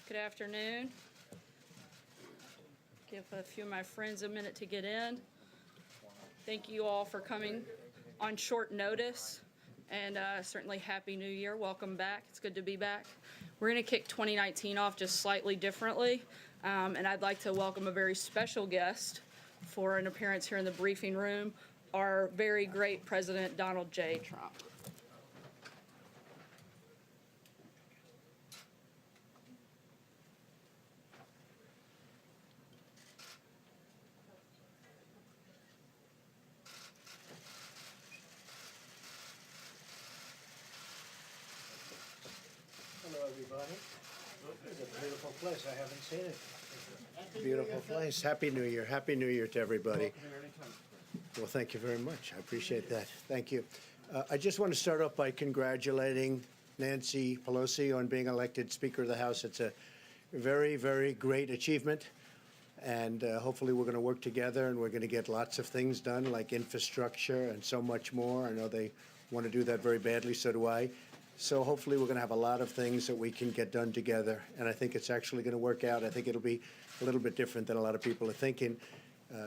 Good afternoon. Give a few of my friends a minute to get in. Thank you all for coming on short notice, and certainly Happy New Year. Welcome back. It's good to be back. We're going to kick 2019 off just slightly differently, and I'd like to welcome a very special guest for an appearance here in the briefing room, our very great President Donald J. Trump. Hello, everybody. It's a beautiful place. I haven't seen it. Beautiful place. Happy New Year. Happy New Year to everybody. Well, thank you very much. I appreciate that. Thank you. I just want to start off by congratulating Nancy Pelosi on being elected Speaker of the House. It's a very, very great achievement. And hopefully we're going to work together and we're going to get lots of things done like infrastructure and so much more. I know they want to do that very badly. So do I. So hopefully we're going to have a lot of things that we can get done together, and I think it's actually going to work out. I think it'll be a little bit different than a lot of people are thinking.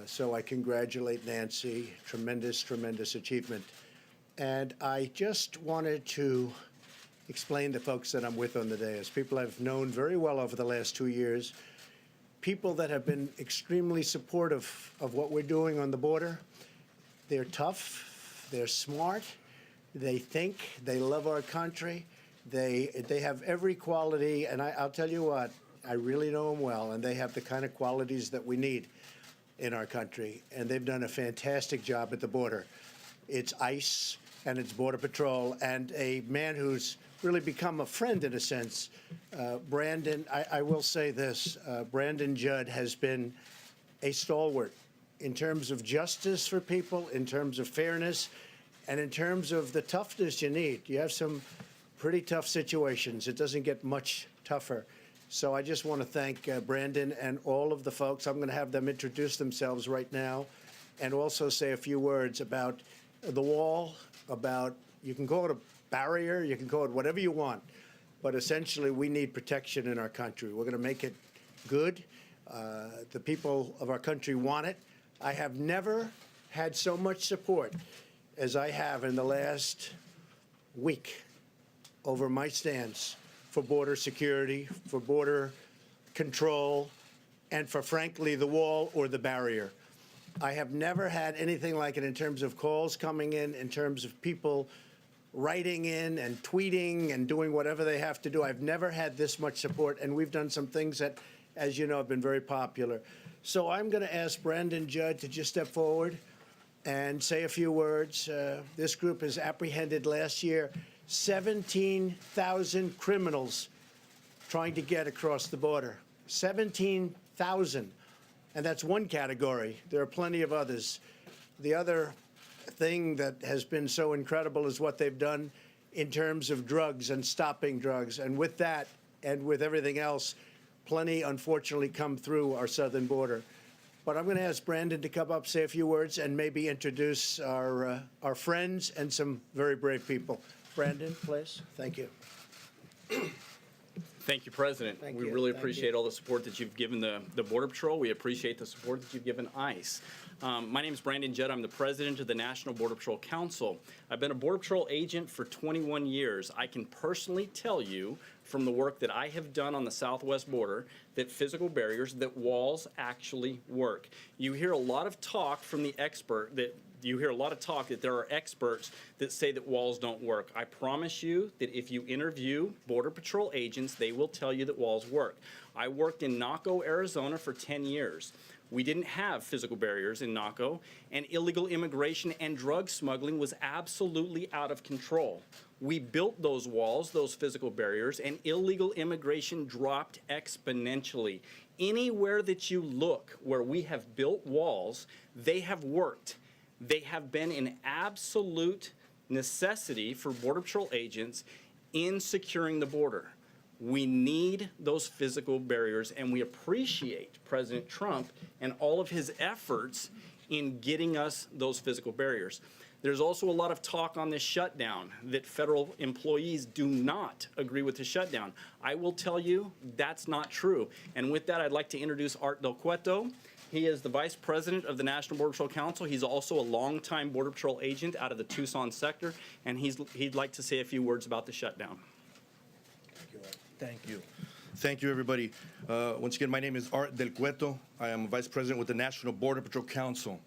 So I congratulate Nancy. Tremendous, tremendous achievement. And I just wanted to explain to folks that I'm with on the dais, people I've known very well over the last 2 years, people that have been extremely supportive of what we're doing on the border. They're tough, they're smart, they think, they love our country, they have every quality, and I'll tell you what, I really know them well, and they have the kind of qualities that we need in our country, and they've done a fantastic job at the border. It's ICE and it's Border Patrol, and a man who's really become a friend in a sense, Brandon, I will say this, Brandon Judd has been a stalwart in terms of justice for people, in terms of fairness, and in terms of the toughness you need. You have some pretty tough situations. It doesn't get much tougher. So I just want to thank Brandon and all of the folks. I'm going to have them introduce themselves right now and also say a few words about the wall, about, you can call it a barrier, you can call it whatever you want, but essentially we need protection in our country. We're going to make it good. The people of our country want it. I have never had so much support as I have in the last week over my stance for border security, for border control, and for, frankly, the wall or the barrier. I have never had anything like it in terms of calls coming in terms of people writing in and tweeting and doing whatever they have to do. I've never had this much support, and we've done some things that, as you know, have been very popular. So I'm going to ask Brandon Judd to just step forward and say a few words. This group has apprehended last year 17,000 criminals trying to get across the border. 17,000. And that's one category. There are plenty of others. The other thing that has been so incredible is what they've done in terms of drugs and stopping drugs. And with that, and with everything else, plenty, unfortunately, come through our southern border. But I'm going to ask Brandon to come up, say a few words, and maybe introduce our friends and some very brave people. Brandon, please. Thank you. Thank you, President. We really appreciate all the support that you've given the Border Patrol. We appreciate the support that you've given ICE. My name is Brandon Judd. I'm the president of the National Border Patrol Council. I've been a Border Patrol agent for 21 years. I can personally tell you from the work that I have done on the southwest border that physical barriers, that walls actually work. You hear a lot of talk from the expert that there are experts that say that walls don't work. I promise you that if you interview Border Patrol agents, they will tell you that walls work. I worked in Naco, Arizona for 10 years. We didn't have physical barriers in Naco, and illegal immigration and drug smuggling was absolutely out of control. We built those walls, those physical barriers, and illegal immigration dropped exponentially. Anywhere that you look where we have built walls, they have worked. They have been an absolute necessity for Border Patrol agents in securing the border. We need those physical barriers, and we appreciate President Trump and all of his efforts in getting us those physical barriers. There's also a lot of talk on this shutdown that federal employees do not agree with the shutdown. I will tell you that's not true. And with that, I'd like to introduce Art Del Cueto. He is the Vice President of the National Border Patrol Council. He's also a longtime Border Patrol agent out of the Tucson sector, and he'd like to say a few words about the shutdown. Thank you. Thank you, everybody. Once again, my name is Art Del Cueto. I am a Vice President with the National Border Patrol Council.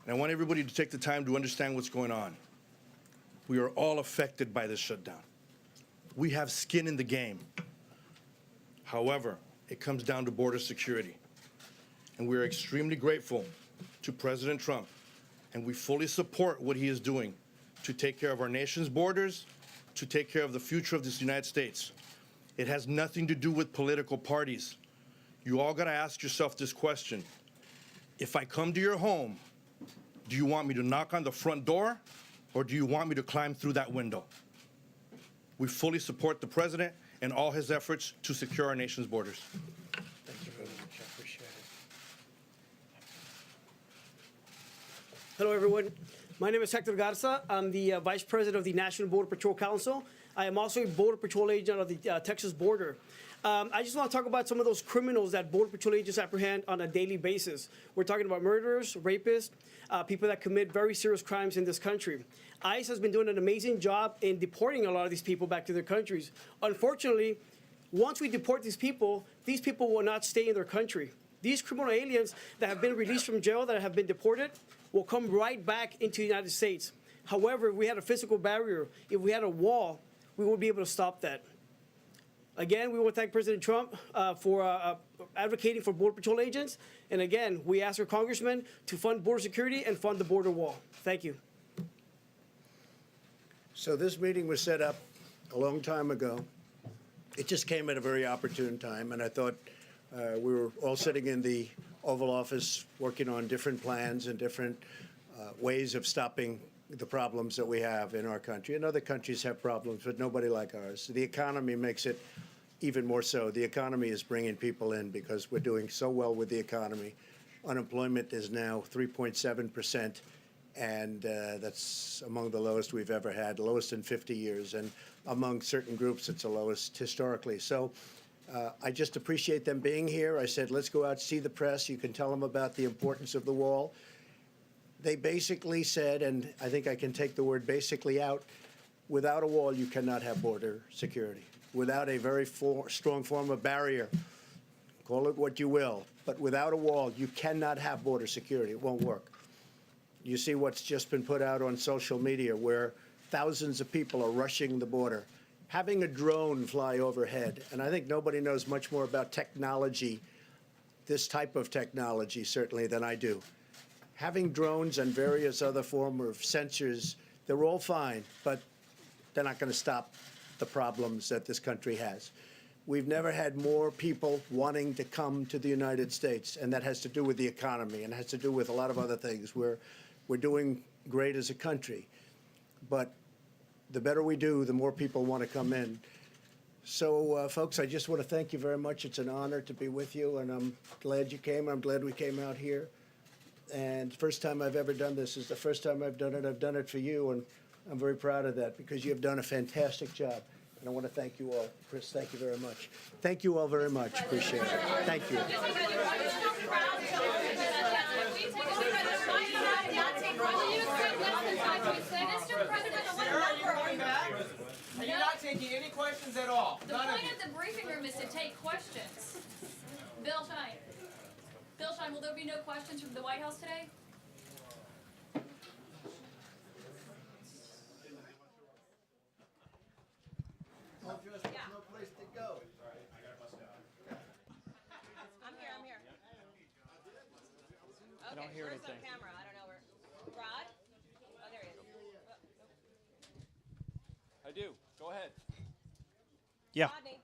And I want everybody to take the time to understand what's going on. We are all affected by this shutdown. We have skin in the game. However, it comes down to border security. And we are extremely grateful to President Trump, and we fully support what he is doing to take care of our nation's borders, to take care of the future of this United States. It has nothing to do with political parties. You all gotta ask yourself this question. If I come to your home, do you want me to knock on the front door, or do you want me to climb through that window? We fully support the president and all his efforts to secure our nation's borders. Thank you very much. I appreciate it. Hello, everyone. My name is Hector Garza. I'm the Vice President of the National Border Patrol Council. I am also a Border Patrol agent of the Texas border. I just want to talk about some of those criminals that Border Patrol agents apprehend on a daily basis. We're talking about murderers, rapists, people that commit very serious crimes in this country. ICE has been doing an amazing job in deporting a lot of these people back to their countries. Unfortunately, once we deport these people will not stay in their country. These criminal aliens that have been released from jail, that have been deported, will come right back into the United States. However, if we had a physical barrier, if we had a wall, we would be able to stop that. Again, we want to thank President Trump for advocating for Border Patrol agents. And again, we ask our congressmen to fund border security and fund the border wall. Thank you. So this meeting was set up a long time ago. It just came at a very opportune time, and I thought we were all sitting in the Oval Office working on different plans and different ways of stopping the problems that we have in our country. And other countries have problems, but nobody like ours. The economy makes it even more so. The economy is bringing people in because we're doing so well with the economy. Unemployment is now 3.7%, and that's among the lowest we've ever had, lowest in 50 years. And among certain groups, it's the lowest historically. So I just appreciate them being here. I said, let's go out, see the press. You can tell them about the importance of the wall. They basically said, and I think I can take the word basically out, without a wall, you cannot have border security. Without a very strong form of barrier, call it what you will, but without a wall, you cannot have border security. It won't work. You see what's just been put out on social media where thousands of people are rushing the border. Having a drone fly overhead, and I think nobody knows much more about technology, this type of technology certainly, than I do. Having drones and various other forms of sensors, they're all fine, but they're not going to stop the problems that this country has. We've never had more people wanting to come to the United States, and that has to do with the economy and has to do with a lot of other things. We're doing great as a country, but the better we do, the more people want to come in. So, folks, I just want to thank you very much. It's an honor to be with you, and I'm glad you came. I'm glad we came out here. And first time I've ever done this is the first time I've done it. I've done it for you, and I'm very proud of that because you have done a fantastic job. And I want to thank you all. Chris, thank you very much. Thank you all very much. Appreciate it. Thank you. Are you not taking any questions at all? The point of the briefing room is to take questions. Bill Shine. Bill Shine, will there be no questions from the White House today? No place to go. I'm here. Okay, don't hear where's anything. the camera? I don't know where. Rod? Oh, there he is. I do. Go ahead. Yeah. Rodney.